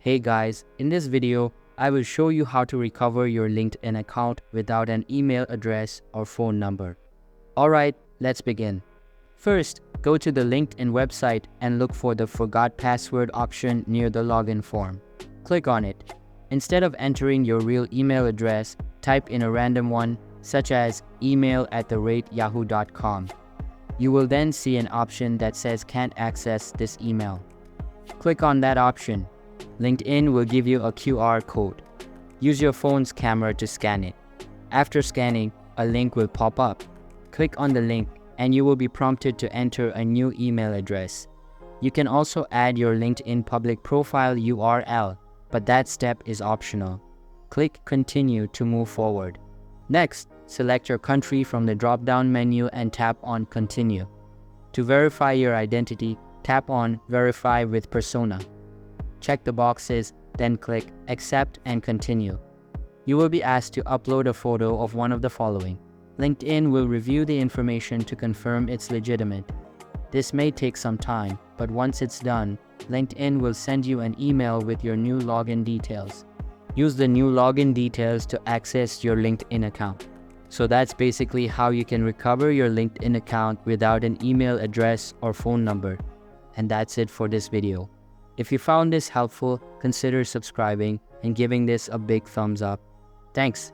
Hey guys, in this video, I will show you how to recover your LinkedIn account without an email address or phone number. Alright, let's begin. First, go to the LinkedIn website and look for the Forgot Password option near the login form. Click on it. Instead of entering your real email address, type in a random one, such as email@yahoo.com. You will then see an option that says can't access this email. Click on that option. LinkedIn will give you a QR code. Use your phone's camera to scan it. After scanning, a link will pop up. Click on the link and you will be prompted to enter a new email address. You can also add your LinkedIn public profile URL, but that step is optional. Click Continue to move forward. Next, select your country from the drop-down menu and tap on Continue. To verify your identity, tap on Verify with Persona. Check the boxes, then click Accept and Continue. You will be asked to upload a photo of one of the following. LinkedIn will review the information to confirm it's legitimate. This may take some time, but once it's done, LinkedIn will send you an email with your new login details. Use the new login details to access your LinkedIn account. So that's basically how you can recover your LinkedIn account without an email address or phone number. And that's it for this video. If you found this helpful, consider subscribing and giving this a big thumbs up. Thanks.